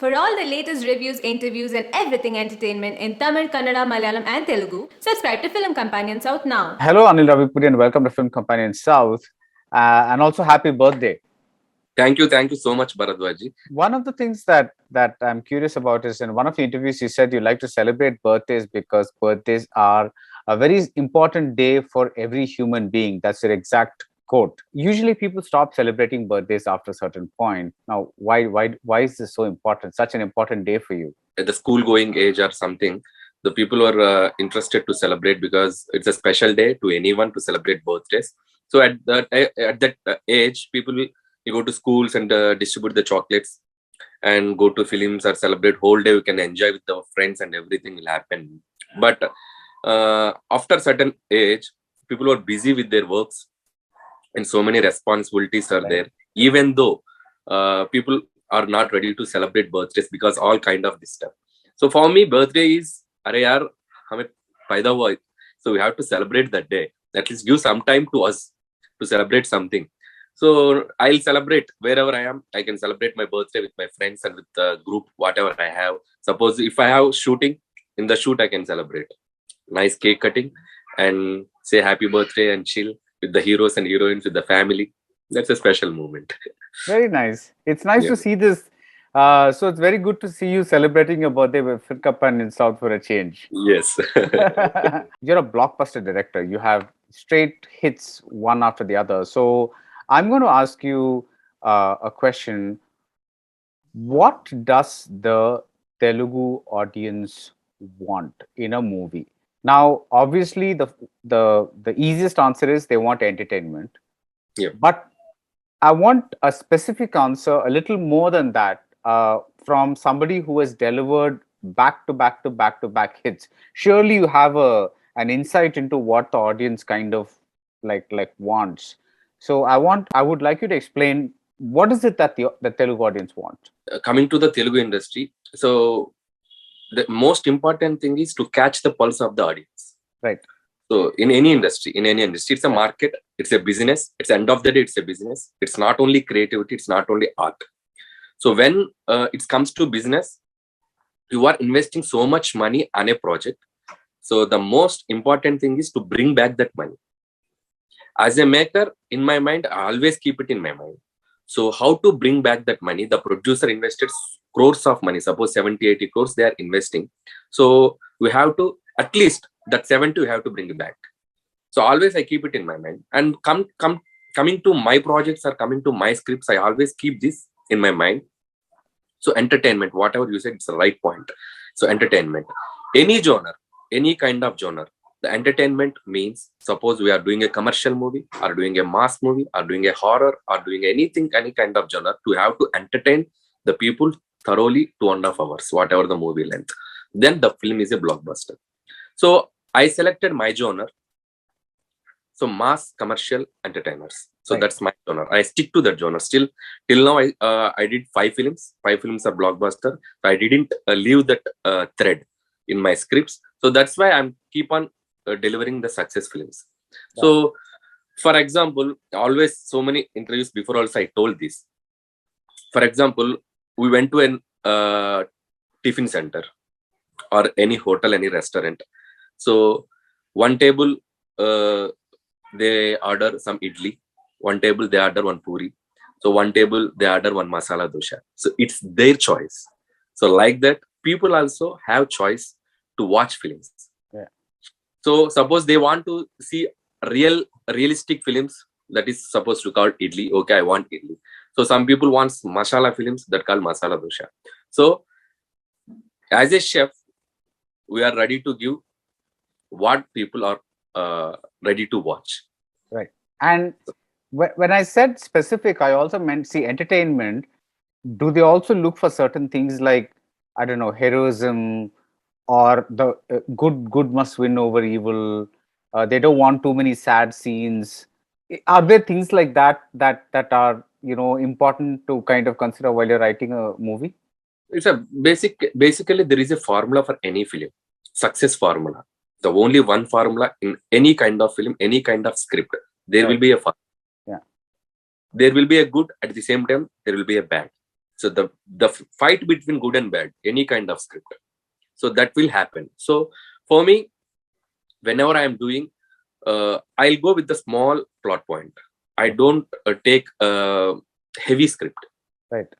For all the latest reviews, interviews, and everything entertainment in Tamil, Kannada, Malayalam, and Telugu, subscribe to Film Companion South now. Hello, Anil Ravipudi, and welcome to Film Companion South. And also, happy birthday. Thank you so much, Baradwaj. One of the things that I'm curious about is in one of the interviews, you said you like to celebrate birthdays because birthdays are a very important day for every human being. That's your exact quote. Usually, people stop celebrating birthdays after a certain point. Now, why is this so important? Such an important day for you? At the school-going age or something, the people are interested to celebrate because it's a special day to anyone to celebrate birthdays. So at that age, people will go to schools and distribute the chocolates and go to films or celebrate whole day. We can enjoy with our friends and everything will happen. But after certain age, people are busy with their works and so many responsibilities are there. Even though people are not ready to celebrate birthdays because all kind of this stuff. So for me, birthday is अरे यार हमें पैदा हुआ, so we have to celebrate that day. At least give some time to us to celebrate something. So I'll celebrate wherever I am. I can celebrate my birthday with my friends and with the group, whatever I have. Suppose if I have shooting, in the shoot I can celebrate. Nice cake cutting and say happy birthday and chill with the heroes and heroines, with the family. That's a special moment. Very nice. It's nice to see this. So it's very good to see you celebrating your birthday with Film Companion South for a change. Yes. You're a blockbuster director. You have straight hits one after the other. So I'm going to ask you a question. What does the Telugu audience want in a movie? Now, obviously, the easiest answer is they want entertainment. Yeah. But I want a specific answer, a little more than that, from somebody who has delivered back to back hits. Surely you have an insight into what the audience kind of like wants. So I would like you to explain what is it that the Telugu audience wants. Coming to the Telugu industry, so the most important thing is to catch the pulse of the audience. Right. So in any industry, it's a market, it's a business. It's end of the day, it's a business. It's not only creativity, it's not only art. So when it comes to business, you are investing so much money on a project. So the most important thing is to bring back that money. As a maker, in my mind, I always keep it in my mind. So how to bring back that money? The producer invested crores of money, suppose 70, 80 crores they are investing. So we have to, at least that 70 we have to bring it back. So always I keep it in my mind. And coming to my projects or coming to my scripts, I always keep this in my mind. So entertainment, whatever you said, it's the right point. So entertainment, any genre, any kind of genre. The entertainment means, suppose we are doing a commercial movie or doing a mass movie or doing a horror or doing anything, any kind of genre, to have to entertain the people thoroughly 2.5 hours, whatever the movie length. Then the film is a blockbuster. So I selected my genre. So mass commercial entertainers. So Right. that's my genre. I stick to that genre. Still, till now, I did 5 films. 5 films are blockbuster. I didn't leave that thread in my scripts. So that's why I'm keep on delivering the success films. Yeah. So, for example, always so many interviews before also I told this. For example, we went to an tiffin center or any hotel, any restaurant. So one table they order some idli, one table they order one puri, so one table they order one masala dosha. So it's their choice. So like that, people also have choice to watch films. Yeah. So suppose they want to see realistic films, that is supposed to call idli. Okay, I want idli. So some people want masala films that call masala dosha. So as a chef, we are ready to give what people are ready to watch. Right. And when I said specific, I also meant, see, entertainment. Do they also look for certain things like, I don't know, heroism, or the good must win over evil? They don't want too many sad scenes. Are there things like that are important to kind of consider while you're writing a movie? It's a basically there is a formula for any film, success formula. The only one formula in any kind of film, any kind of script, there will be a formula. Yeah. There will be a good, at the same time there will be a bad. So the fight between good and bad, any kind of script. So that will happen. So for me, whenever I am doing, I'll go with the small plot point. I don't take a heavy script. Right.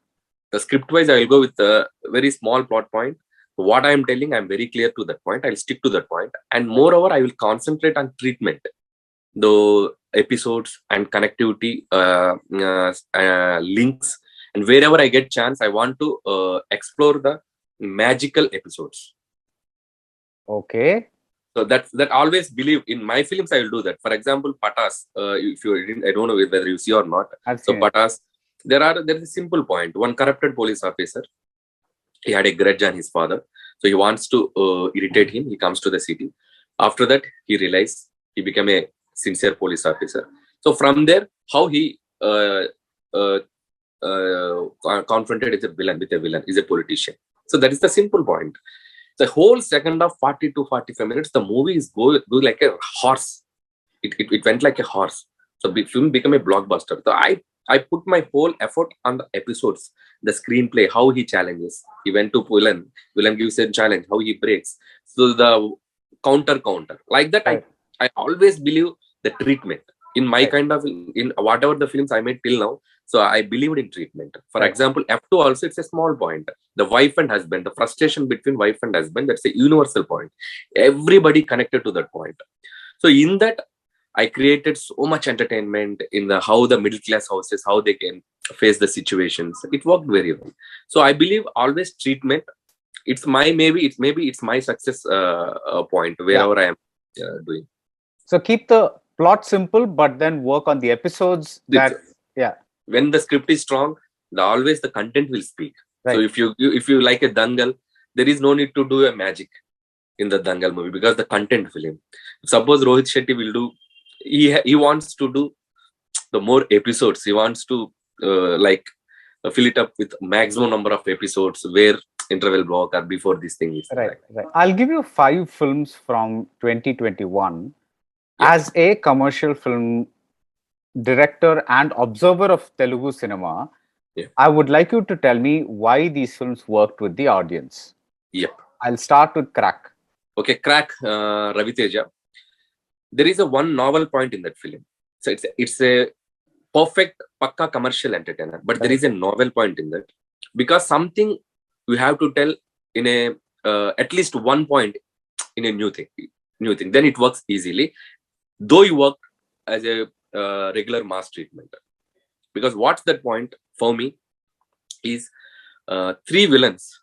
The script wise, I will go with a very small plot point. What I am telling, I'm very clear to that point. I'll stick to that point. And moreover, I will concentrate on treatment, the episodes and connectivity, links. And wherever I get chance, I want to explore the magical episodes. Okay. So that always believe in my films. I will do that. For example, Patas. If you didn't, I don't know whether you see or not. I've So seen it. Patas, there is a simple point. One corrupted police officer. He had a grudge on his father, so he wants to irritate him. He comes to the city. After that, he realized he became a sincere police officer. So from there, how he confronted with a villain is a politician. So that is the simple point. The whole second of 40 to 45 minutes, the movie is go like a horse. It went like a horse. So the film became a blockbuster. So I put my whole effort on the episodes, the screenplay, how he challenges. He went to villain gives a challenge, how he breaks. So the counter. Like that, Right. I always believe the treatment. In my Right. kind of, in whatever the films I made till now, so I believed in treatment. For Right. example, F2 also, it's a small point. The wife and husband, the frustration between wife and husband, that's a universal point. Everybody connected to that point. So in that, I created so much entertainment in the how the middle class houses, how they can face the situations. It worked very well. So I believe always treatment. It's my maybe it's my success point wherever I am doing. So keep the plot simple, but then work on the episodes. That yeah. When the script is strong, always the content will speak. Right. So if you like a Dangal, there is no need to do a magic in the Dangal movie because the content film. Suppose Rohit Shetty will do, he wants to do the more episodes. He wants to fill it up with maximum number of episodes where interval block or before this thing is Right. I'll give you 5 films from 2021. Yeah. As a commercial film director and observer of Telugu cinema, Yeah. I would like you to tell me why these films worked with the audience. Yep. I'll start with Crack. Okay, Crack, Ravi Teja. There is a one novel point in that film. So it's a perfect pakka commercial entertainer, but there is a novel point in that because something you have to tell in a at least one point in a new thing. Then it works easily. Though you work as a regular mass treatment, because what's that point for me is 3 villains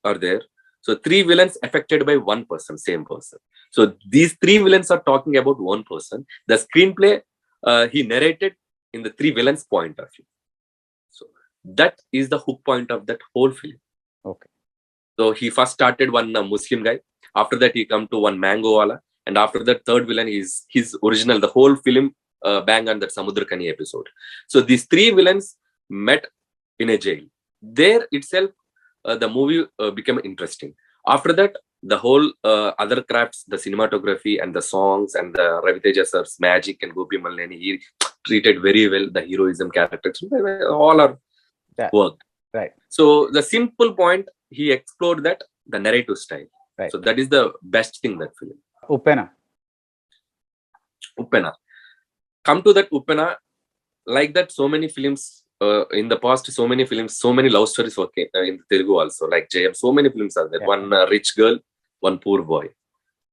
are there. So 3 villains affected by one person, same person. So these 3 villains are talking about one person. The screenplay he narrated in the 3 villains' point of view. So that is the hook point of that whole film. Okay. So he first started one Muslim guy. After that, he come to one mango wala, and after that, third villain is his original. The whole film bang on that Samudrakani episode. So these 3 villains met in a jail. There itself, the movie became interesting. After that, the whole other crafts, the cinematography and the songs and the Ravi Teja sir's magic and Gopi Malani, he treated very well the heroism characters. All are worked. Right. So the simple point, he explored that, the narrative style. Right. So that is the best thing that film. Upena. Come to that Upena, like that, so many films in the past, so many love stories were in Telugu also, like Jayam. So many films are there. One rich girl, one poor boy.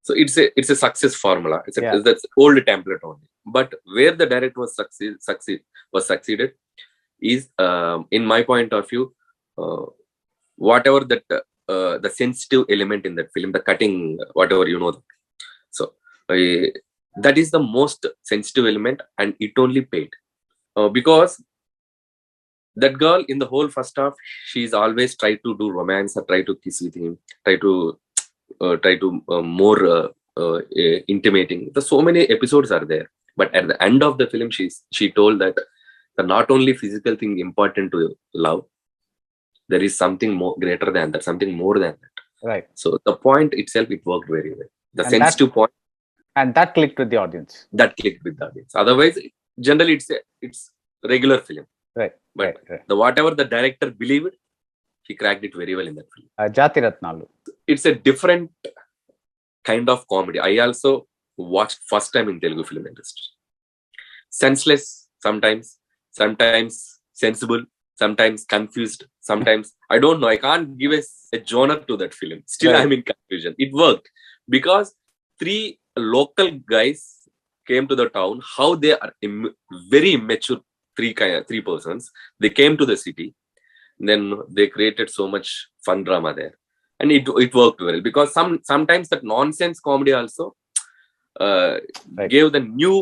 So it's a success formula. That's old template only. But where the director was succeeded is, in my point of view, whatever that the sensitive element in that film, the cutting, whatever So that is the most sensitive element, and it only paid because that girl in the whole first half, she's always tried to do romance or try to kiss with him, try to more intimating. So many episodes are there, but at the end of the film, she told that the not only physical thing important to love, there is something more greater than that, something more than that. Right. So the point itself, it worked very well. The sensitive point, and that clicked with the audience. Otherwise, generally, it's regular film. Right. But Right. the whatever the director believed, he cracked it very well in that film. Jati Ratnalu. It's a different kind of comedy. I also watched first time in Telugu film industry. Senseless sometimes, sometimes sensible, sometimes confused, sometimes I don't know. I can't give a genre to that film. Still, Right. I'm in confusion. It worked because three local guys came to the town. How they are very immature, three persons. They came to the city. Then they created so much fun drama there, and it worked well because sometimes that nonsense comedy also Right. gave the new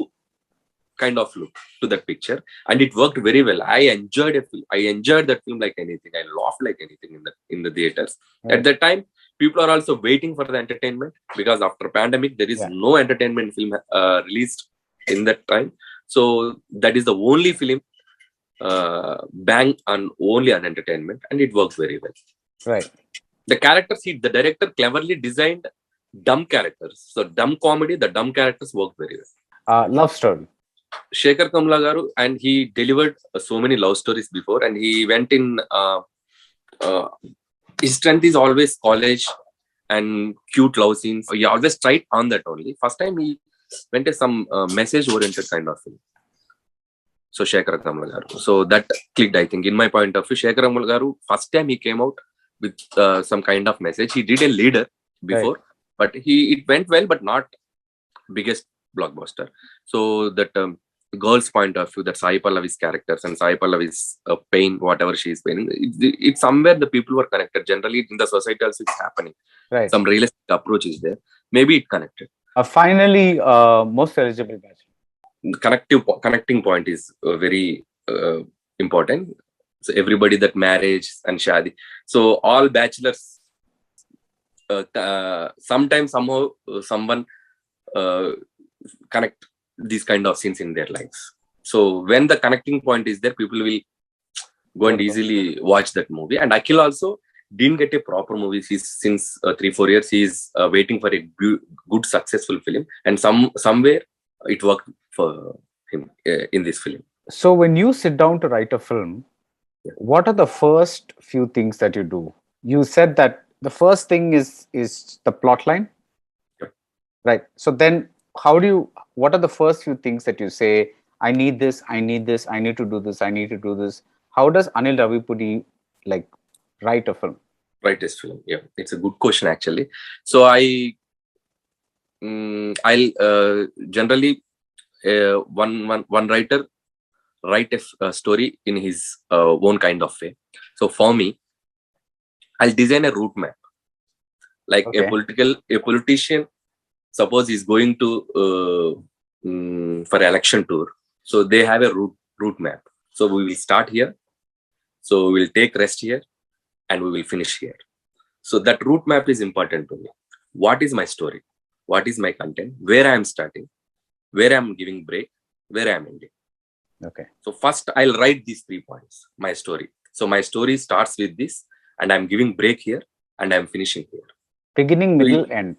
kind of look to that picture, and it worked very well. I enjoyed it. I enjoyed that film like anything. I laughed like anything in the theaters. Right. At that time, people are also waiting for the entertainment because after pandemic there is Yeah. no entertainment film released in that time. So that is the only film bang on only on entertainment, and it works very well. Right. The characters, the director cleverly designed dumb characters. So dumb comedy, the dumb characters work very well. Love story. Shekhar Kamla garu, and he delivered so many love stories before, and he went in. His strength is always college and cute love scenes. He always tried on that only. First time he went to some message-oriented kind of film. So Shekhar Kamla garu. So that clicked, I think, in my point of view. Shekhar Kamla garu, first time he came out with some kind of message. He did a leader before, but it went well, but not biggest blockbuster. So that girl's point of view, that Sai Pallavi's characters and Sai Pallavi's pain, whatever she is paining, it's somewhere the people were connected. Generally, in the society also it's happening. Right. Some realistic approach is there. Maybe it connected. Finally, most eligible bachelor. Connecting point is very important. So everybody that marriage and shadi. So all bachelors, sometimes somehow someone connect these kind of scenes in their lives. So when the connecting point is there, people will go and easily watch that movie. And Akhil also didn't get a proper movie. Since 3-4 years, he's waiting for a good successful film, and somewhere it worked for him in this film. So when you sit down to write a film, what are the first few things that you do? You said that the first thing is the plot line, right? So then what are the first few things that you say, I need this, I need this, I need to do this, I need to do this? How does Anil Ravipudi write a film? Write this film, yeah, it's a good question actually. So I'll generally one writer write a story in his own kind of way. So for me, I'll design a route map, like a politician. Suppose he's going to for election tour, so they have a route map. So we will start here, so we will take rest here, and we will finish here. So that route map is important to me. What is my story? What is my content? Where I am starting? Where I am giving break? Where I am ending? Okay. So first I'll write these 3 points, my story. So my story starts with this, and I'm giving break here, and I'm finishing here. Beginning, middle, end.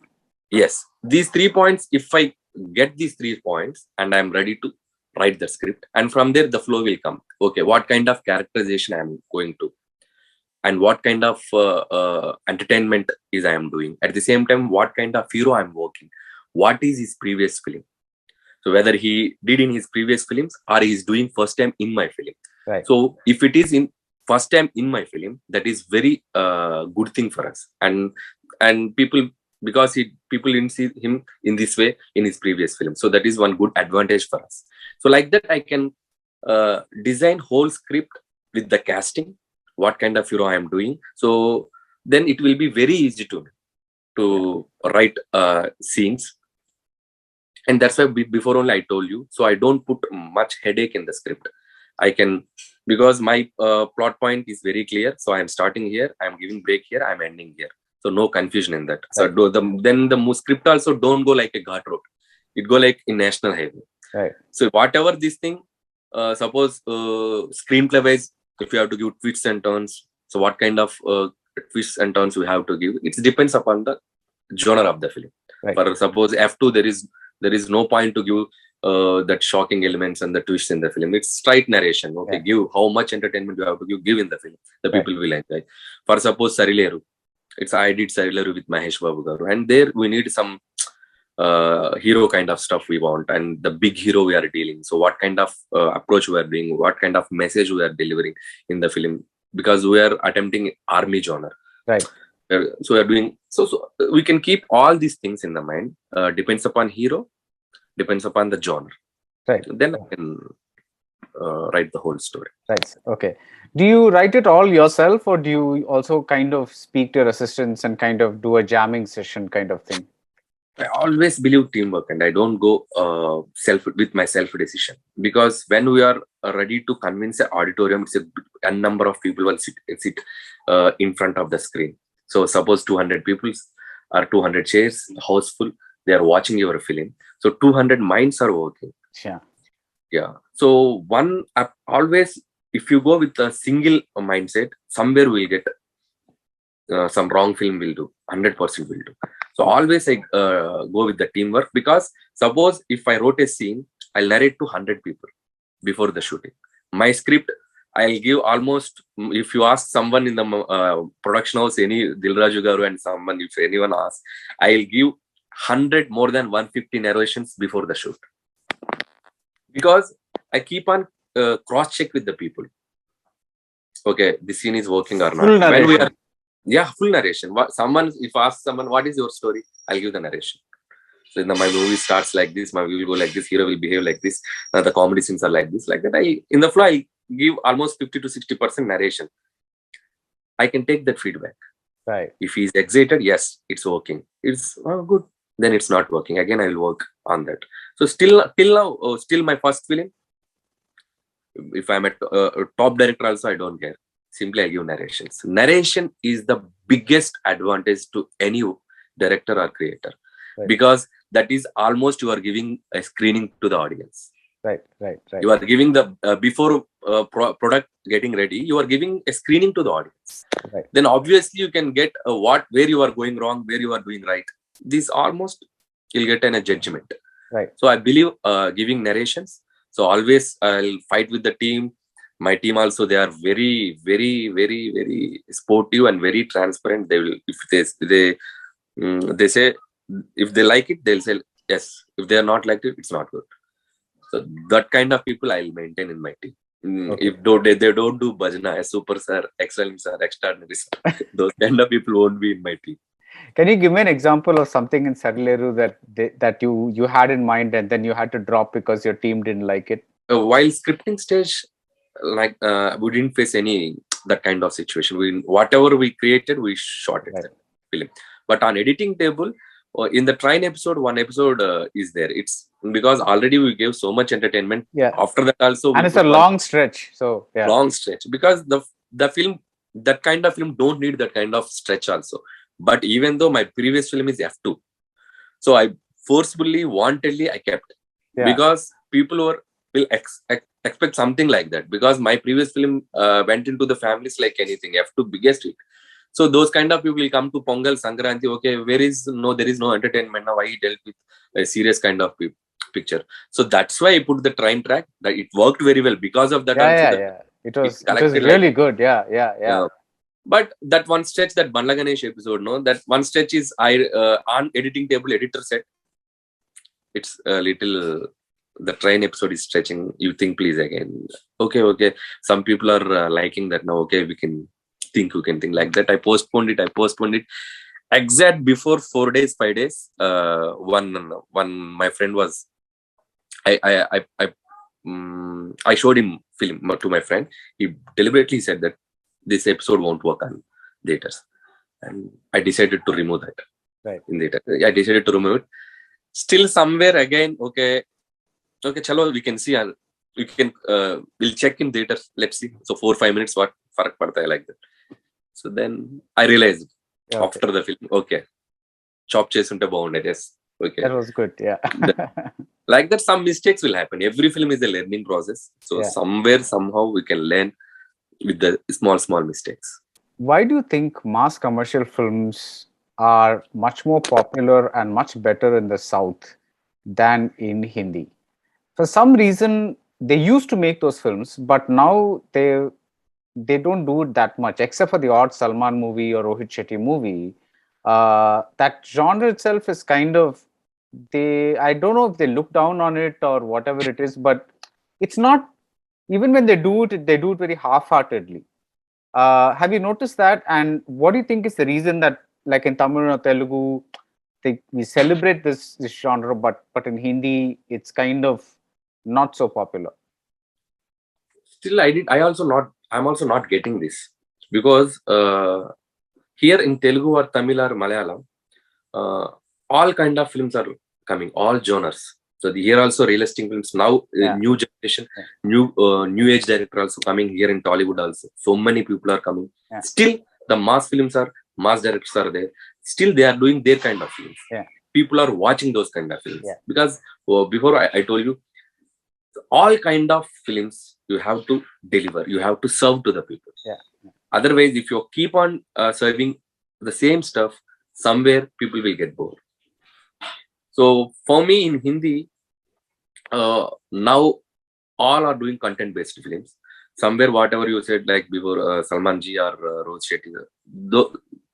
Yes, these 3 points, if I get these 3 points and I'm ready to write the script, and from there the flow will come. Okay, what kind of characterization I'm going to, and what kind of entertainment is I am doing. At the same time, what kind of hero I'm working. What is his previous film? So whether he did in his previous films or he's doing first time in my film. Right. So if it is in first time in my film, that is very good thing for us. And people, because people didn't see him in this way in his previous film. So that is one good advantage for us. So like that, I can design whole script with the casting, what kind of hero I am doing. So then it will be very easy to write scenes. And that's why before only I told you. So I don't put much headache in the script. I can, because my plot point is very clear. So I'm starting here, I'm giving break here, I'm ending here. So no confusion in that. So then the script also don't go like a ghat road. It go like in national highway. Right. So whatever this thing, suppose screenplay wise, if you have to give twists and turns, so what kind of twists and turns we have to give? It depends upon the genre of the film. Right. For suppose F2, there is no point to give that shocking elements and the twists in the film. It's straight narration. Okay, give how much entertainment you have to give in the film. The people will enjoy. For suppose Sarileru, I did Sarileru with Mahesh Babu garu, and there we need some hero kind of stuff we want, and the big hero we are dealing. So what kind of approach we are doing, what kind of message we are delivering in the film, because we are attempting army genre. Right. So we are doing so we can keep all these things in the mind. Depends upon hero, depends upon the genre. Right. Then I can write the whole story. Right. Okay. Do you write it all yourself, or do you also kind of speak to your assistants and kind of do a jamming session kind of thing? I always believe teamwork, and I don't go my self decision, because when we are ready to convince an auditorium, it's a number of people will sit in front of the screen. So suppose 200 people or 200 chairs, house full, they are watching your film. So 200 minds are working. Yeah. So always, if you go with a single mindset, somewhere we'll get some wrong film will do, 100% will do. So always I go with the teamwork, because suppose if I wrote a scene, I'll narrate to 100 people before the shooting. My script, I'll give almost, if you ask someone in the production house, any Dilraju Garu and someone, if anyone asks, I'll give 100 more than 150 narrations before the shoot. Because I keep on cross-check with the people. Okay, this scene is working or not. Full narration. Full narration. If I ask someone, what is your story? I'll give the narration. So my movie starts like this, my movie will go like this, hero will behave like this, the comedy scenes are like this, like that. In the flow, I give almost 50 to 60% narration. I can take that feedback. Right. If he's excited, yes, it's working. It's good. Then it's not working. Again, I will work on that. So till now, still my first film, if I'm a top director also, I don't care. Simply I give narrations. Narration is the biggest advantage to any director or creator, because that is almost you are giving a screening to the audience. Right. You are giving the before product getting ready, you are giving a screening to the audience. Right. Then obviously you can get where you are going wrong, where you are doing right. This almost you'll get a judgment. Right. So I believe giving narrations. So always I'll fight with the team. My team also, they are very, very, very, very sportive and very transparent. They will, if they say, if they like it, they'll say yes. If they are not like it, it's not good. So that kind of people I'll maintain in my team. Okay. If they don't do bhajana, as super sir, excellent sir, extraordinary sir, those kind of people won't be in my team. Can you give me an example of something in Sarileru that you had in mind and then you had to drop because your team didn't like it? While scripting stage, like we didn't face any that kind of situation. Whatever we created, we shot it. Right. Film. But on editing table, in the train episode, one episode is there. It's because already we gave so much entertainment. Yeah. After that also, and it's a long stretch. So yeah. Long stretch, because the film, that kind of film don't need that kind of stretch also. But even though my previous film is F2, so I forcefully, wantedly I kept, because people will expect something like that, because my previous film went into the families like anything. F2 biggest hit. So those kind of people will come to Pongal, Sankranti. Okay, there is no entertainment now. I dealt with a serious kind of picture. So that's why I put the train track. That it worked very well because of that. It was really good. Yeah. But that one stretch, that Banla Ganesh episode, that one stretch is on editing table, editor said, it's a little, the train episode is stretching. You think, please again. Okay. Some people are liking that now. Okay, we can think like that. I postponed it. Exact before 4 days, 5 days. One my friend was, I showed him film to my friend. He deliberately said that this episode won't work on theaters, and I decided to remove that. Right. In theater, I decided to remove it. Still somewhere again, okay, chalo, we can see, and we can we'll check in theaters. Let's see. So 4-5 minutes, what farak padta hai, like that. So then I realized after the film, okay, chop chesunte bagunde. Yes, okay. That was good. Yeah. Like that, some mistakes will happen. Every film is a learning process. So somewhere, somehow, we can learn with the small mistakes. Why do you think mass commercial films are much more popular and much better in the South than in Hindi? For some reason, they used to make those films, but now they don't do it that much, except for the odd Salman movie or Rohit Shetty movie. That genre itself is kind of, I don't know if they look down on it or whatever it is, but it's not, even when they do it very half-heartedly. Have you noticed that? And what do you think is the reason that, like in Tamil or Telugu, we celebrate this genre, but in Hindi, it's kind of not so popular? Still, I'm also not getting this, because here in Telugu or Tamil or Malayalam, all kind of films are coming, all genres. So here also realistic films now, Yeah. new generation, new age director also coming here in Tollywood also. So many people are coming. Yeah. Still, the mass directors are there. Still, they are doing their kind of films. Yeah. People are watching those kind of films. Yeah. Because before I told you, all kind of films you have to deliver, you have to serve to the people. Yeah. Otherwise, if you keep on serving the same stuff, somewhere people will get bored. So for me in Hindi, now all are doing content based films. Somewhere whatever you said, like before, Salman ji or Rohit Shetty,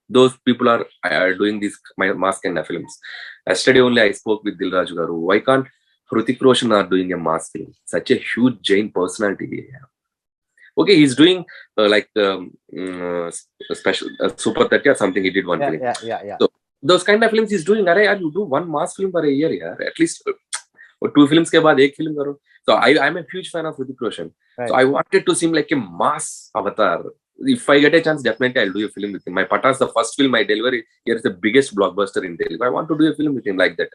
those people are doing these mass kind of films. Yesterday only I spoke with Dilraj Garu. Why can't Hrithik Roshan are doing a mass film? Such a huge Jain personality they have. Okay, he's doing special Super 30 or something. He did one film. Yeah. So those kind of films he's doing. Arey, yaar, you do one mass film per a year, yaar. At least two films के बाद एक film करो. So I'm a huge fan of Hrithik Roshan. Right. So I wanted to seem like a mass avatar. If I get a chance, definitely I'll do a film with him. My Patas, the first film I delivered, here is the biggest blockbuster in Telugu. I want to do a film with him like that.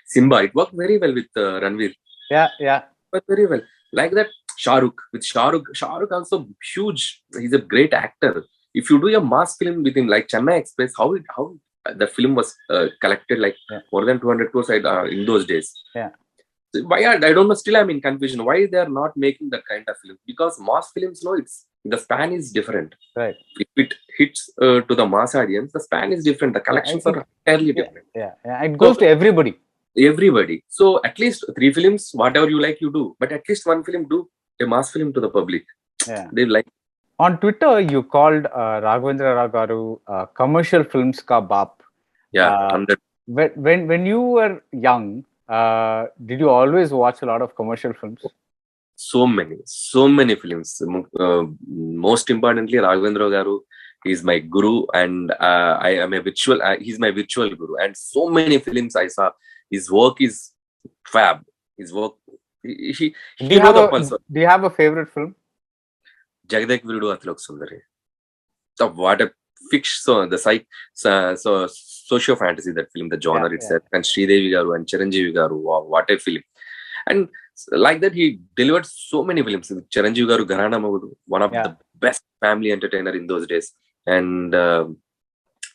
Simba, it worked very well with Ranveer. Yeah. But very well. Like that, Shah Rukh also huge. He's a great actor. If you do a mass film with him, like Chennai Express, how the film was collected like more than 200 crores in those days. Yeah. So why I don't know. Still, I'm in confusion. Why they are not making that kind of film? Because mass films, no, the span is different. Right. If it hits to the mass audience, the span is different. The collections are entirely different. Yeah. It goes to everybody. So at least 3 films, whatever you like, you do. But at least one film, do a mass film to the public. Yeah. They like. On Twitter, you called Raghavendra Rao Garu commercial films ka baap. Yeah, 100. When you were young, did you always watch a lot of commercial films? So many films. Most importantly, Raghavendra Garu is my guru, and I am a virtual. He's my virtual guru, and so many films I saw. His work is fab. His work. He Do you have a favorite film? Jagadak Virudu Atlok Sundari. So what a fiction, the socio fantasy, that film, the genre itself, and Sridevi Garu and Chiranjeevi Garu. Wow, what a film! And like that, he delivered so many films. Chiranjeevi Garu Gharana Magudu, one of the best family entertainer in those days, and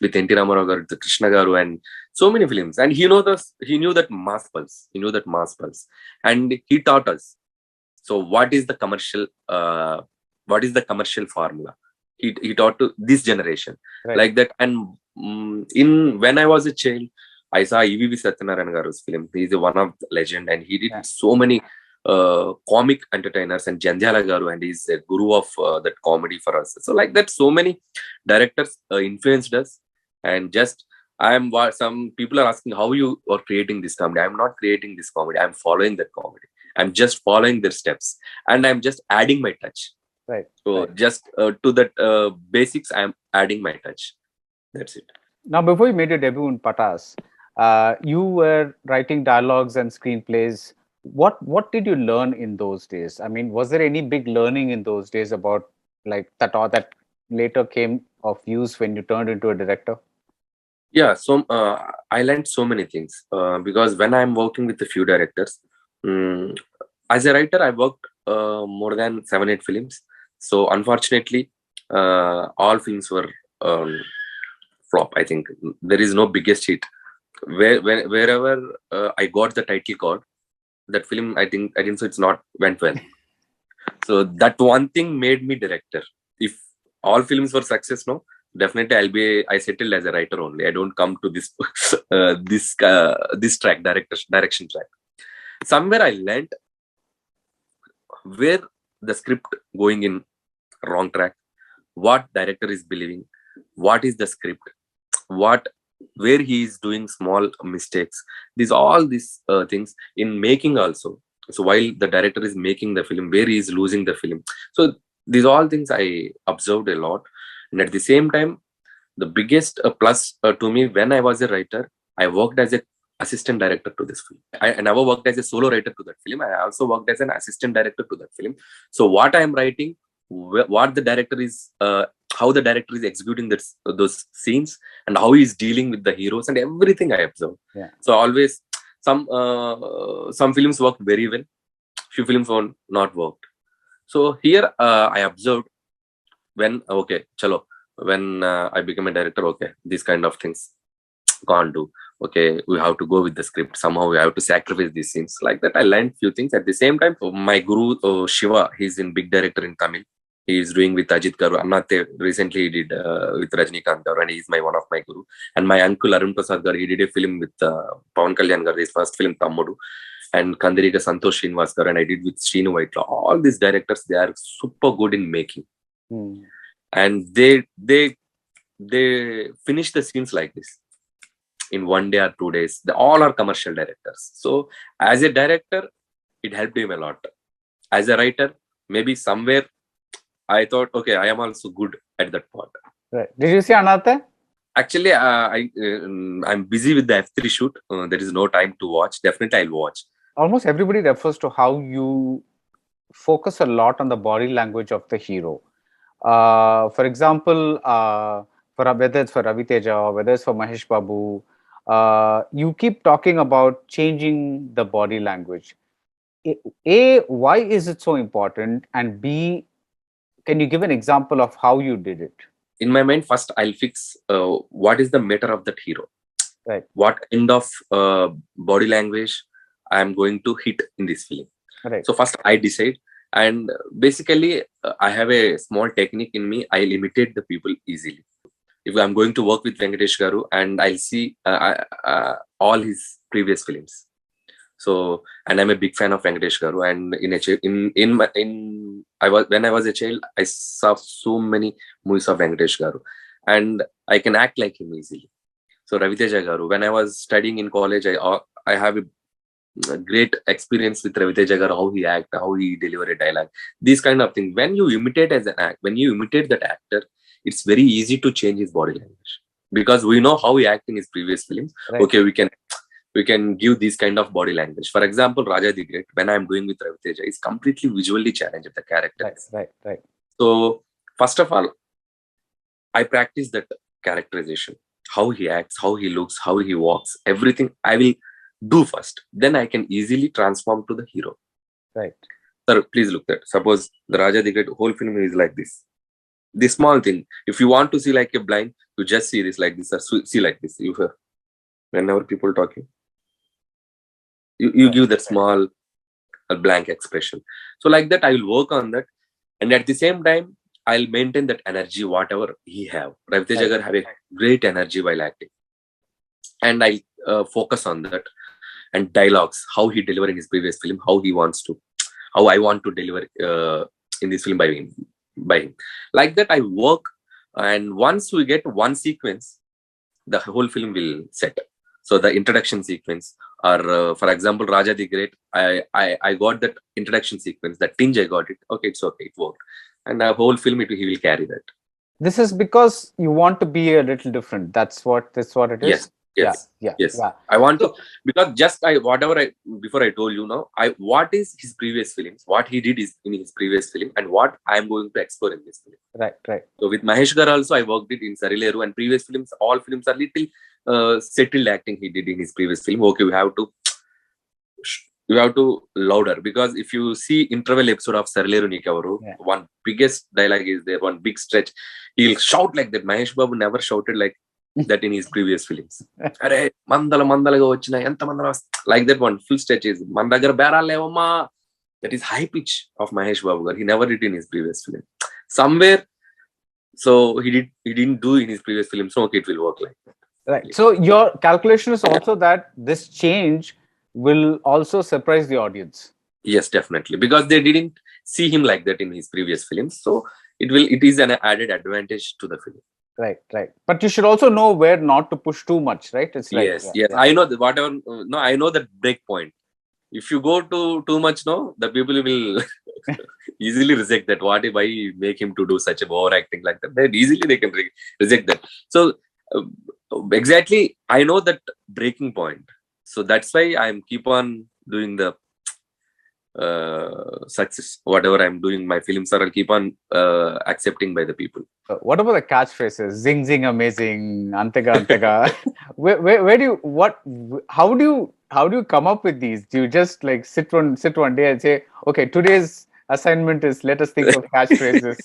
with N.T. Ramarao Garu, the Krishna Garu, and so many films. And he knew that mass pulse. And he taught us. So what is the commercial? What is the commercial formula? He taught to this generation, like that. And when I was a child, I saw E.V.V. Satyanarayana Garu's film. He is one of the legend, and he did so many comic entertainers, and Jandhyala Garu, and he's a guru of that comedy for us. So like that, so many directors influenced us. And just some people are asking how you are creating this comedy. I'm not creating this comedy. I'm following that comedy. I'm just following their steps, and I'm just adding my touch. Right. So just to that basics, I'm adding my touch. That's it. Now, before you made your debut in Patas, you were writing dialogues and screenplays. What did you learn in those days? I mean, was there any big learning in those days about like that, or that later came of use when you turned into a director? Yeah, so I learned so many things because when I'm working with a few directors, as a writer, I worked more than 7-8 films. So unfortunately, all films were flop. I think there is no biggest hit. Wherever I got the title card, that film I think so it's not went well. So that one thing made me director. If all films were success, no, definitely I settled as a writer only. I don't come to this this track, direction track. somewhere I learned where the script going in wrong track, what director is believing, what is the script, what where he is doing small mistakes. These things in making also. So while the director is making the film, where he is losing the film. So these all things I observed a lot. And at the same time, the biggest plus to me, when I was a writer, I worked as a assistant director to this film. I never worked as a solo writer to that film. I also worked as an assistant director to that film. So what I am writing, what the director is how the director is executing those scenes, and how he is dealing with the heroes, and everything I observed. Yeah. So always some films worked very well, few films were not worked. So here I observed when okay chalo, when I became a director, okay, these kind of things can't do. Okay, we have to go with the script. Somehow we have to sacrifice these scenes. Like that, I learned few things. At the same time, my guru Shiva, he's in big director in Tamil. He is doing with Ajit Garu. Amnate recently he did with Rajnikant Garu, and he is one of my guru. And my uncle Arun Prasad Garu, he did a film with Pawan Kalyan Garu, his first film Tammudu. And Kandiriga Santosh Srinivas Garu, and I did with Srinu Vaitla. All these directors, they are super good in making. And they finish the scenes like this in 1 day or 2 days. They all are commercial directors. So as a director, it helped him a lot. As a writer, maybe somewhere I thought, okay, I am also good at that part. Right. Did you see Anathe? Actually, I'm busy with the F3 shoot. There is no time to watch. Definitely, I'll watch. Almost everybody refers to how you focus a lot on the body language of the hero. For example, whether it's for Ravi Teja or whether it's for Mahesh Babu, you keep talking about changing the body language. A, why is it so important? And B, can you give an example of how you did it? In my mind, first I'll fix what is the matter of that hero. Right. What kind of body language I am going to hit in this film. Right. So first I decide, and basically I have a small technique in me. I'll imitate the people easily. If I'm going to work with Venkatesh Garu, and I'll see all his previous films. So, and I'm a big fan of Venkatesh Garu. And when I was a child, I saw so many movies of Venkatesh Garu, and I can act like him easily. So Ravi Teja Garu, when I was studying in college, I have a great experience with Ravi Teja Garu, how he act, how he deliver a dialogue, these kind of things. When you imitate when you imitate that actor, it's very easy to change his body language, because we know how he act in his previous films. Right. Okay, we can give this kind of body language. For example, Raja the Great, when I'm doing with Ravi Teja, is completely visually challenged, the character. Right. So first of all, I practice that characterization, how he acts, how he looks, how he walks, everything I will do first. Then I can easily transform to the hero. Right. Sir, please look at, suppose the Raja the Great whole film is like this. This small thing, if you want to see like a blind, you just see this like this, or see like this. You hear whenever people talking, you give that small blank expression. So like that, I will work on that, and at the same time, I'll maintain that energy, whatever he have. Ravi Teja Garu have a great energy while acting, and I focus on that. And dialogues, how he delivered in his previous film, how I want to deliver in this film by him. Like that, I work, and once we get one sequence, the whole film will set. So the introduction sequence, or for example, Raja the Great, I got that introduction sequence, that tinge I got it. Okay, it's okay, it worked, and the whole film he will carry that. This is because you want to be a little different. That's what it is. Yes. Yes. I want to, because before I told you now, what is his previous films, what he did is in his previous film, and what I am going to explore in this film. Right. So with Mahesh Garu also, I worked it in Sarileru, and previous films, all films are little settled acting he did in his previous film. Okay, you have to louder, because if you see interval episode of Sarileru Nikavaru, one biggest dialogue is there, one big stretch, he'll shout like that. Mahesh Babu never shouted like that in his previous films. Like that, one full stretch is that is high pitch of Mahesh Babu. He never did in his previous film. Somewhere, so he didn't do in his previous film. So okay, it will work like that. Right. So your calculation is also that this change will also surprise the audience. Yes, definitely, because they didn't see him like that in his previous films. So it is an added advantage to the film. Right, right. But you should also know where not to push too much, right? It's like, Yes, yes, I know that whatever. No, I know that break point. If you go to too much, no, the people will easily reject that. Why make him to do such a overacting like that? Then easily they can reject that. So uh, exactly, I know that breaking point. So that's why I'm keep on doing the success. Whatever I'm doing, my films are I'll keep on accepting by the people. What about the catchphrases? Zing zing amazing, antega antega. Where do you how do you come up with these? Do you just like sit one day and say, okay, today's assignment is let us think of catchphrases?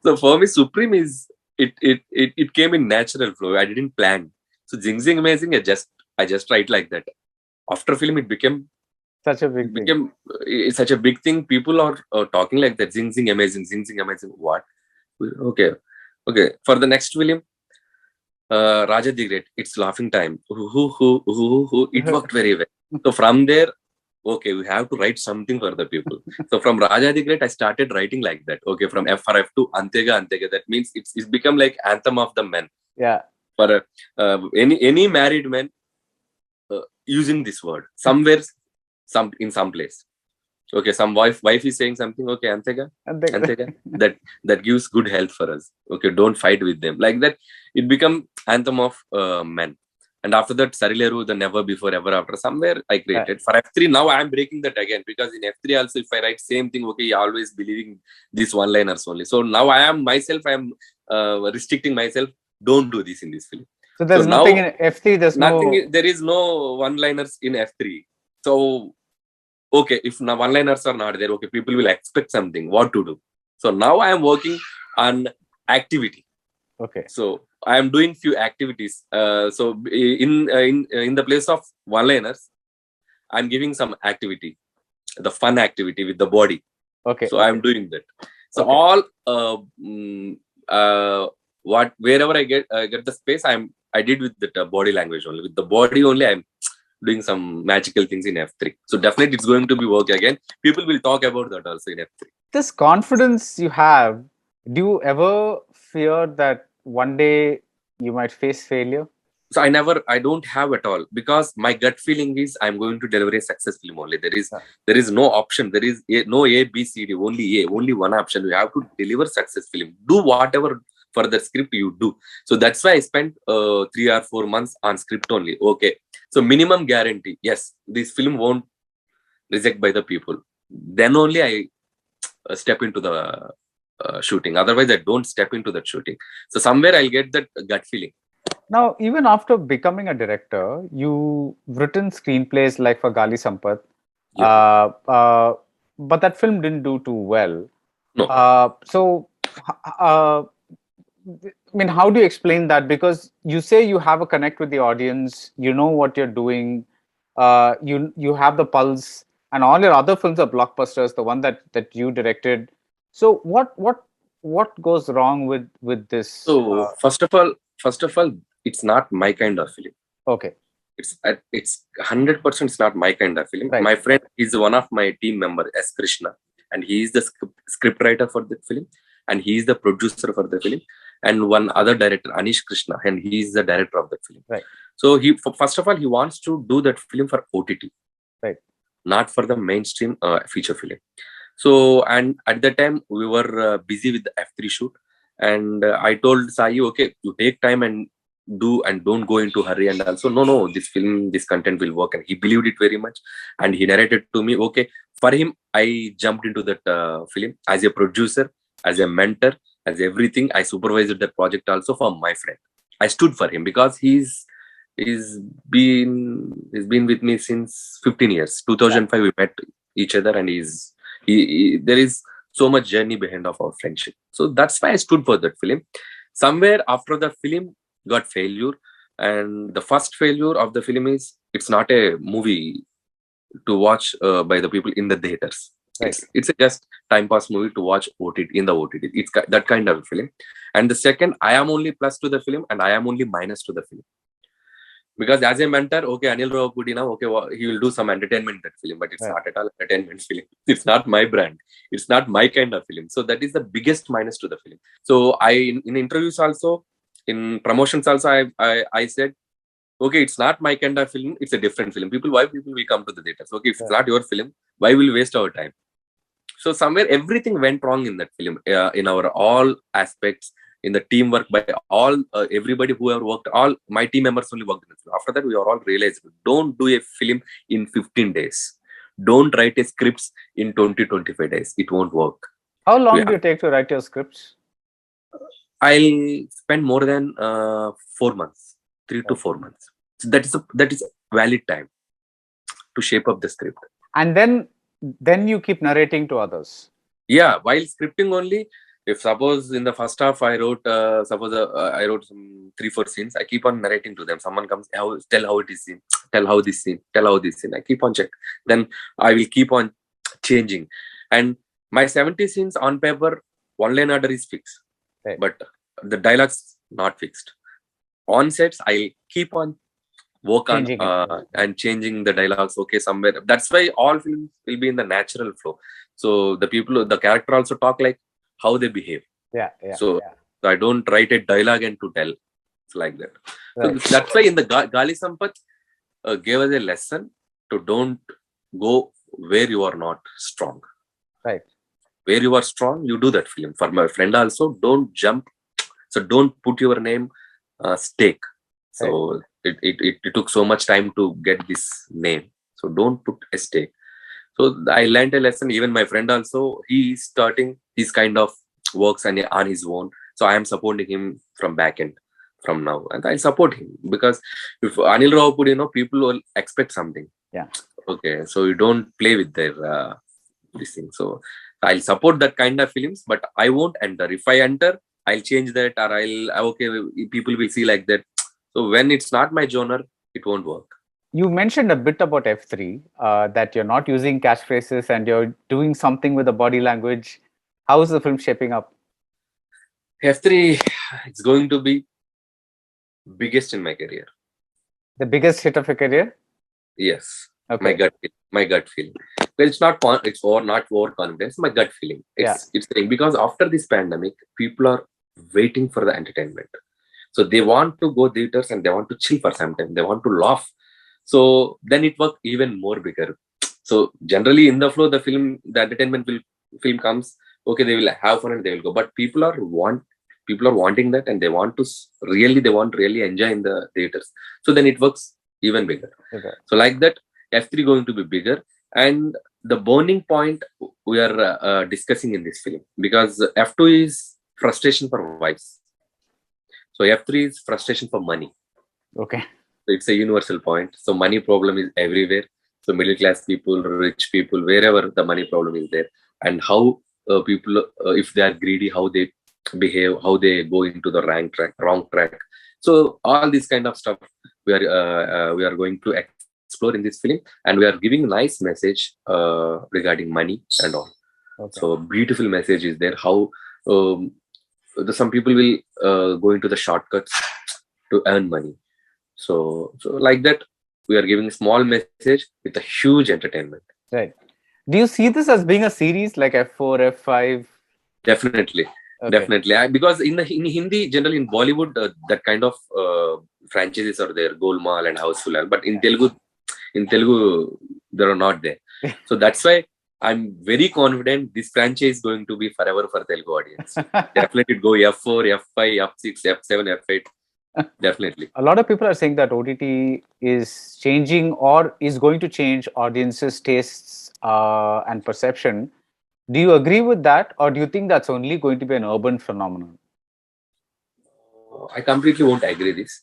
So for me, Supreme is it came in natural flow. I didn't plan. So Zing Zing Amazing, I just write like that. After film, it became Such a big thing. it's such a big thing. People are talking like that. Zing Zing Amazing, Zing Zing Amazing. What? Okay, okay. For the next film, Raja the Great. It's laughing time. It worked very well. So from there, okay, we have to write something for the people. So from Raja the Great, I started writing like that. Okay, from F for F to Antega Antega. That means it's become like anthem of the men. Yeah. For any married man using this word somewhere, in some place. Okay, some wife is saying something. Okay, Antega, Antega. That gives good health for us. Okay, don't fight with them like that. It become anthem of men. And after that, Sarileru, the never before, ever after, somewhere I created. For F3, now I am breaking that again, because in F3 also, if I write same thing, okay, you're always believing these one-liners only. So now I am restricting myself. Don't do this in this film. So there's nothing in F3. There's nothing. There is no one-liners in F3. So okay, if now one-liners are not there, okay, people will expect something. What to do? So now I am working on activity. Okay. So I am doing few activities. So in the place of one-liners, I'm giving some activity, the fun activity with the body. Okay. So I'm doing that. So all wherever I get the space, I did with the body language only. With the body only, I'm doing some magical things in F3. So definitely it's going to be work again. People will talk about that also in F3. This confidence you have, do you ever fear that one day you might face failure? So I don't have at all, because my gut feeling is I'm going to deliver a success film only. There is no option. There is no A, B, C, D, only one option. You have to deliver success film. Do whatever for the script you do. So that's why I spent 3 or 4 months on script only. Okay. So minimum guarantee. Yes, this film won't reject by the people. Then only I step into the shooting. Otherwise, I don't step into that shooting. So somewhere I'll get that gut feeling. Now, even after becoming a director, you've written screenplays like for Gali Sampath, but that film didn't do too well. No. So, I mean, how do you explain that? Because you say you have a connect with the audience, you know what you're doing, you have the pulse, and all your other films are blockbusters. The one that you directed. So, what goes wrong with this? So first of all, it's not my kind of film. Okay. It's 100%. It's not my kind of film. Right. My friend is one of my team member, S. Krishna, and he is the script writer for the film, and he is the producer for the film, and one other director, Anish Krishna, and he is the director of the film. Right. So first of all, he wants to do that film for OTT, right, not for the mainstream feature film. So, and at that time we were busy with the F3 shoot, and I told Sai, okay, you take time and do, and don't go into hurry. And also, no, this content will work, and he believed it very much, and he narrated to me. Okay, for him, I jumped into that film as a producer, as a mentor, as everything. I supervised that project also for my friend. I stood for him because he's been with me since 15 years. 2005 we met each other, and there is so much journey behind of our friendship. So that's why I stood for that film. Somewhere after the film got failure, and the first failure of the film is it's not a movie to watch by the people in the theaters. Right. It's a just time pass movie to watch in the OTT. It's that kind of film. And the second, I am only plus to the film, and I am only minus to the film. Because as a mentor, okay, Anil Ravipudi now, okay, he will do some entertainment in that film, but it's Right. not at all entertainment film. It's not my brand. It's not my kind of film. So that is the biggest minus to the film. So in interviews also, in promotions also, I said, okay, it's not my kind of film. It's a different film. Why people will come to the theaters? Okay, if it's not your film, why will we waste our time? So somewhere everything went wrong in that film, in our all aspects, in the teamwork by all everybody who have worked. All my team members only worked in the film. After that, we are all realized, don't do a film in 15 days. Don't write a scripts in 20-25 days. It won't work. How long Yeah. do you take to write your scripts? I'll spend more than 4 months, 3 to 4 months. So that is valid time to shape up the script. And then you keep narrating to others. Yeah, while scripting only, if suppose in the first half I wrote I wrote some 3-4 scenes, I keep on narrating to them. Someone comes, tell how it is scene, tell how this scene, tell how this scene. I keep on check. Then I will keep on changing. And my 70 scenes on paper, one line order is fixed, Right. but the dialogues not fixed. On sets, I'll keep on work on Changing it. and changing the dialogues. Okay, somewhere. That's why all films will be in the natural flow. So the character also talk like how they behave. Yeah. So I don't write a dialogue and to tell. It's like that. Right. So that's why in the Gali Sampath gave us a lesson to don't go where you are not strong. Right. Where you are strong, you do that film. For my friend also, don't jump. So don't put your name stake. So it took so much time to get this name. So don't put a stake. So I learned a lesson. Even my friend also, he's starting his kind of works and on his own. So I am supporting him from back end from now, and I support him because if Anil Ravipudi, people will expect something. Yeah. Okay, so you don't play with their this thing. So I'll support that kind of films, but I won't enter. If I enter, I'll change that, or people will see like that. So when it's not my genre, it won't work. You mentioned a bit about F3, that you're not using catchphrases and you're doing something with the body language. How is the film shaping up? F3, it's going to be biggest in my career. The biggest hit of your career? Yes. Okay. My gut feeling. Well, it's not not overconfidence. My gut feeling. It's because after this pandemic, people are waiting for the entertainment. So they want to go theaters and they want to chill for some time. They want to laugh. So then it works even more bigger. So generally in the flow, the entertainment film comes. Okay, they will have fun and they will go. But people are wanting that, and they want really enjoy in the theaters. So then it works even bigger. Okay. So like that, F3 going to be bigger. And the burning point we are discussing in this film, because F2 is frustration for wives. So F3 is frustration for money. Okay. So it's a universal point. So money problem is everywhere. So middle class people, rich people, wherever the money problem is there, and how people, if they are greedy, how they behave, how they go into the wrong track. So all this kind of stuff we are going to explore in this film, and we are giving nice message regarding money and all. Okay. So beautiful message is there. How some people will go into the shortcuts to earn money. So like that, we are giving a small message with a huge entertainment. Right. Do you see this as being a series like F4, F5? Definitely. Okay. Definitely. Because in Hindi, generally in Bollywood, that kind of franchises are there, Golmaal and Houseful. But in Telugu, they are not there. So that's why I'm very confident this franchise is going to be forever for Telugu audience. Definitely go F4, F5, F6, F7, F8. Definitely. A lot of people are saying that OTT is changing or is going to change audiences' tastes and perception. Do you agree with that, or do you think that's only going to be an urban phenomenon? I completely won't agree this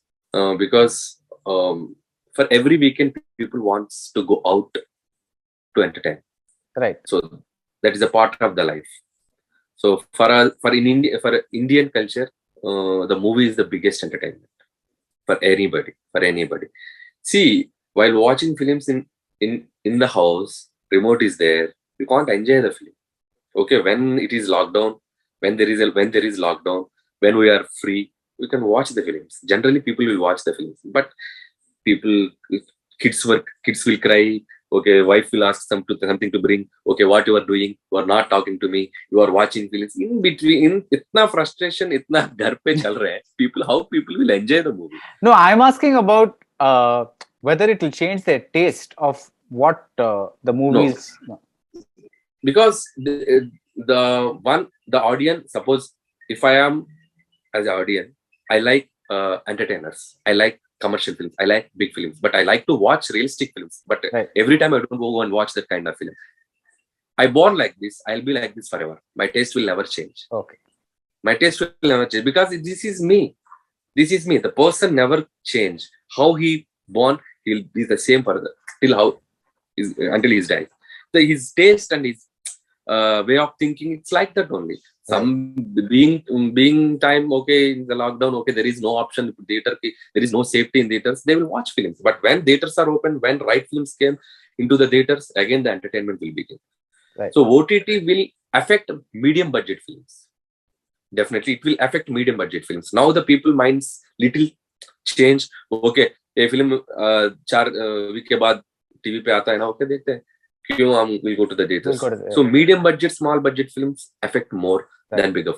because for every weekend, people wants to go out to entertain. Right. So that is a part of the life. So for Indian culture, the movie is the biggest entertainment for anybody. See, while watching films in the house, remote is there, you can't enjoy the film. Okay, when it is lockdown, when there is lockdown, when we are free, we can watch the films. Generally, people will watch the films. But People, kids will cry. Okay, wife will ask something to bring. Okay, what you are doing? You are not talking to me. You are watching films. In between, itna frustration, itna ghar pe chal raha hai. How people will enjoy the movie? No, I'm asking about whether it will change their taste of what the movies. No. Because the audience, suppose if I am as an audience, I like entertainers, I like commercial films, I like big films, but I like to watch realistic films. But Right. every time I don't go and watch that kind of film. I born like this, I'll be like this forever. My taste will never change. Okay. My taste will never change because this is me. This is me. The person never change. How he born, he'll be the same for till how is until he's died. So his taste and his way of thinking, it's like that only. Some being time, okay, in the lockdown, okay, there is no option theater, there is no safety in theaters, they will watch films. But when theaters are open, when right films came into the theaters, again the entertainment will begin. Right. So OTT will affect medium budget films. Definitely it will affect medium budget films. Now the people minds little change. Okay, ये film 4 week के बाद TV पे आता है ना, okay, देखते हैं. क्यों हम will go to the theaters. So medium budget, small budget films affect more than bigger.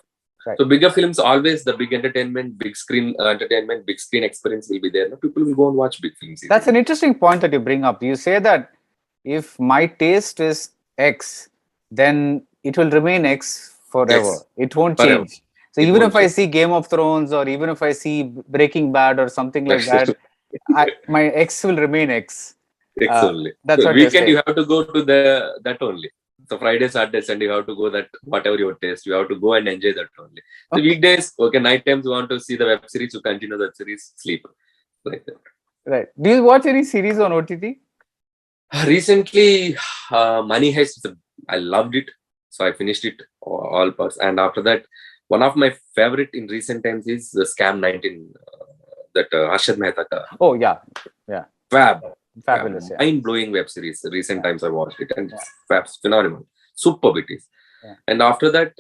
Right. So bigger films, always the big entertainment, big screen entertainment, big screen experience will be there. Now people will go and watch big films. That's an interesting point that you bring up. You say that if my taste is X, then it will remain X forever. Yes. It won't Forever. change. So even if I see Game of Thrones or even if I see Breaking Bad or something like that, my X will remain X. X only. That's so what weekend you have to go to that only. So Friday, Saturday, Sunday you have to go that whatever your taste, you have to go and enjoy that only. The weekdays, okay, night times you want to see the web series, you continue the series, sleep. Like that. Right. Do you watch any series on OTT? Recently, Money Heist, I loved it. So I finished it all parts. And after that, one of my favorite in recent times is the Scam 19, that Harshad Mehta ka. Oh, yeah. Yeah. Fabulous. Mind-blowing web series. Recent times I watched it and it's phenomenal. Superb it is. Yeah. And after that,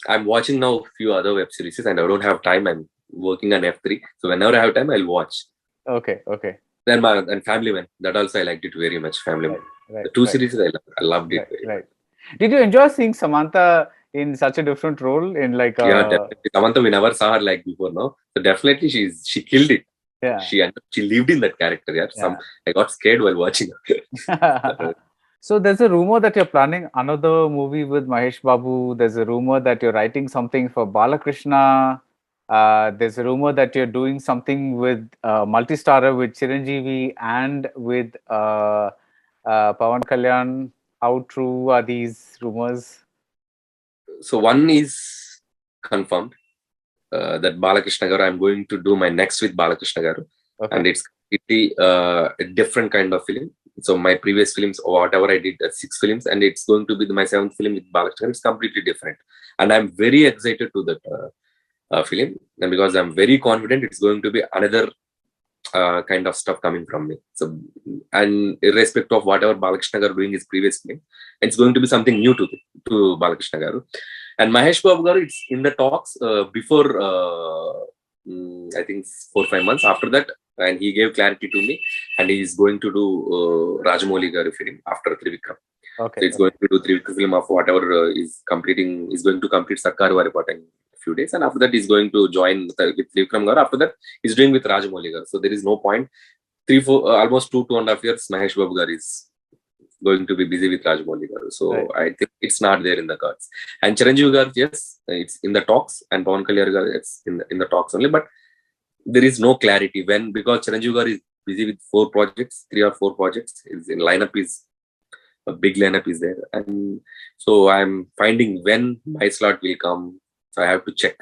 I'm watching now a few other web series and I don't have time. I'm working on F3. So whenever I have time, I'll watch. Okay. Then and Family Man. That also I liked it very much. Family Man. Right. The two series I loved it. Right. Did you enjoy seeing Samantha in such a different role in like? Yeah, definitely. Samantha, we never saw her like before, no? So definitely she killed it. Yeah. She lived in that character. Yeah. I got scared while watching her. So there's a rumor that you're planning another movie with Mahesh Babu. There's a rumor that you're writing something for Balakrishna. There's a rumor that you're doing something with multi-starrer with Chiranjeevi and with Pawan Kalyan. How true are these rumors? So one is confirmed. That Balakrishna Garu, I'm going to do my next with Balakrishna Garu. Okay. And it's completely a different kind of film. So my previous films, or whatever I did, 6 films, and it's going to be my 7th film with Balakrishna. It's completely different. And I'm very excited to that film. And because I'm very confident it's going to be another kind of stuff coming from me. So, and irrespective of whatever Balakrishna Garu doing his previous film, it's going to be something new to Balakrishna Garu. And Mahesh Babu Garu, it's in the talks before, I think 4 or 5 months after that, and he gave clarity to me, and he is going to do Rajamouli Garu film after Trivikram. Okay. So it's going to do Trivikram film of whatever is going to complete Sarkar Varipata in a few days, and after that he's going to join with Trivikram Garu. After that, he's doing with Rajamouli Garu. So there is no point. Almost 2.5 years, Mahesh Babu Garu is going to be busy with Rajamouli Garu. So I think it's not there in the cards. And Chiranjeevi Garu, yes, it's in the talks, and Pawan Kalyan Garu, it's in the talks only, but there is no clarity because Chiranjeevi Garu is busy with 3 or 4 projects. His lineup is a big lineup is there, and so I'm finding when my slot will come. So I have to check.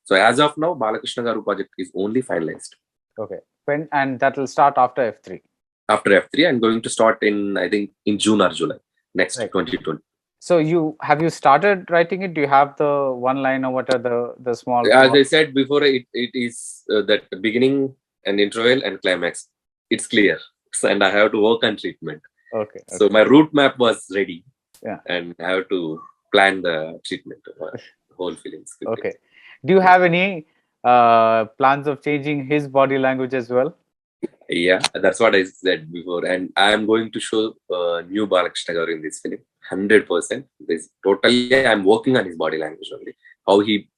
So as of now, Balakrishna Garu project is only finalized. Okay, and that will start after F3. After F3, I'm going to start in June or July next 2020. So have you started writing it? Do you have the one line or what are the small? As I said before, it is that beginning and interval and climax. It's clear, and I have to work on treatment. Okay. So my route map was ready. Yeah. And I have to plan the treatment of whole feelings. Okay. Do you have any plans of changing his body language as well? Yeah, that's what I said before. And I am going to show new Balakrishna Garu in this film. 100%. This totally, I'm working on his body language only. How he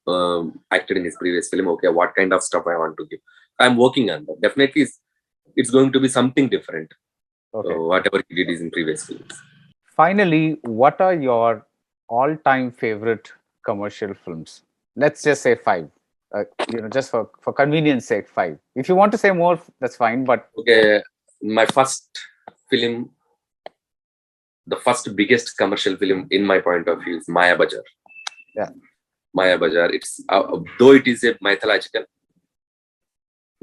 acted in his previous film. Okay, what kind of stuff I want to give. I'm working on that. Definitely, it's going to be something different. Okay. Whatever he did is in previous films. Finally, what are your all-time favorite commercial films? Let's just say 5. Just for convenience sake, 5. If you want to say more, that's fine. But Okay, my first film, the first biggest commercial film in my point of view is Maya Bajar. Yeah. Maya Bajar. It's though it is a mythological.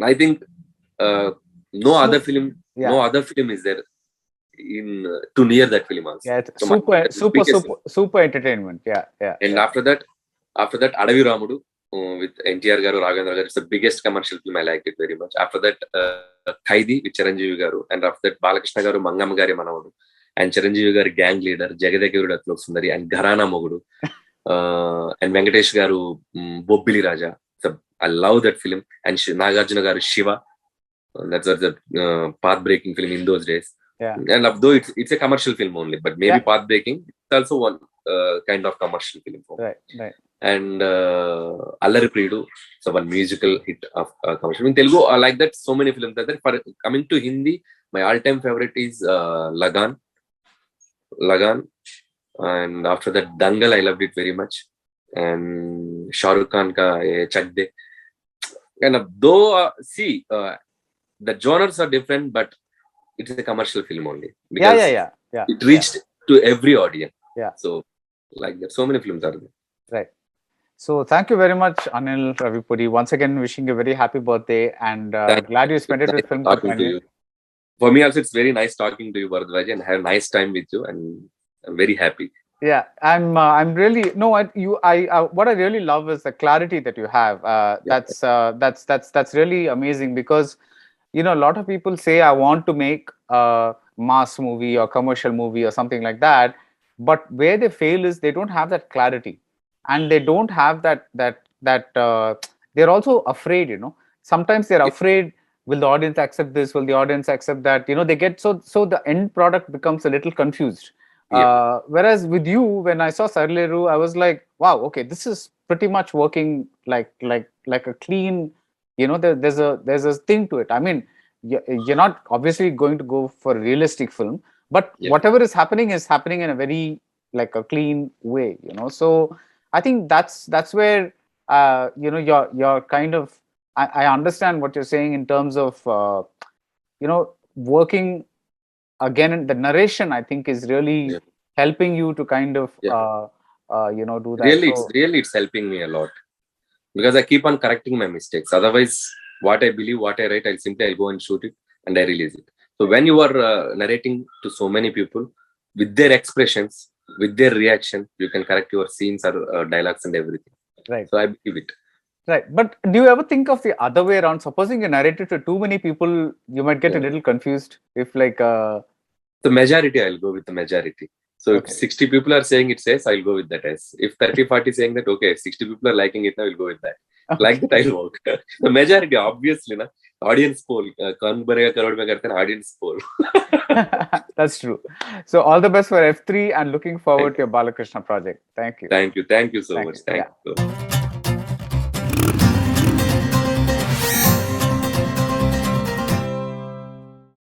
I think no other film is there in to near that film also. yeah, it's So super entertainment. Yeah. And after that, Adavi Ramudu with NTR Garu, Raghavendra Garu, it's the biggest commercial film. I liked it very much. After that, Khaidi with Chiranjeevi Garu, and after that, Balakrishna Garu, Mangam Gari Manavadu, and Chiranjeevi Garu, gang leader, Jagadekirudu Atlok Sundari, and Gharana Mogudu, and Venkatesh Garu, Bobbili Raja. So I love that film. And Nagarjuna Garu, Shiva. That's the path-breaking film in those days. Yeah. And although it's a commercial film only, but maybe path-breaking, it's also one kind of commercial film. Right. And Allari Pridu, so one musical hit of commercial. In Telugu, I like that so many films are there. For coming to Hindi, my all-time favorite is Lagan. And after that, Dangal, I loved it very much. And Shah Rukh Khan ka Chak De. And though, the genres are different, but it's a commercial film only. Because it reached to every audience. Yeah. So, like that, so many films are there. Right. So, thank you very much, Anil Ravipudi. Once again, wishing you a very happy birthday, and glad you spent it with Film Companion. For me also, it's very nice talking to you, Baradwaj, and have a nice time with you, and I'm very happy. Yeah, I'm really what I really love is the clarity that you have. That's really amazing, because a lot of people say, I want to make a mass movie or commercial movie or something like that, but where they fail is they don't have that clarity, and they don't have that they're also afraid. Sometimes they're afraid, will the audience accept this, will the audience accept that? They get so the end product becomes a little confused. Whereas with you, when I saw Sarileru, I was like, wow, okay, this is pretty much working like a clean, there's a thing to it. I mean, you're not obviously going to go for a realistic film, but whatever is happening in a very like a clean way, so I think that's where you're kind of, I understand what you're saying in terms of working again. The narration, I think, is really helping you to kind of do that. It's helping me a lot, because I keep on correcting my mistakes. Otherwise, what I believe, what I write, I'll go and shoot it and I release it. So when you are narrating to so many people with their expressions, with their reaction, you can correct your scenes or dialogues and everything. Right. So I believe it. Right. But do you ever think of the other way around? Supposing you narrated to too many people, you might get a little confused. If like the majority, I'll go with the majority. So if 60 people are saying it says, I'll go with that as. If 30-40 saying that, okay, 60 people are liking it now, I'll go with that. Like that, I'll work. The majority, obviously, audience poll. Kaun banega crore mein karte na, audience poll. That's true. So all the best for F3, and looking forward to your Balakrishna project. Thank you. Thank you so much. Thank you.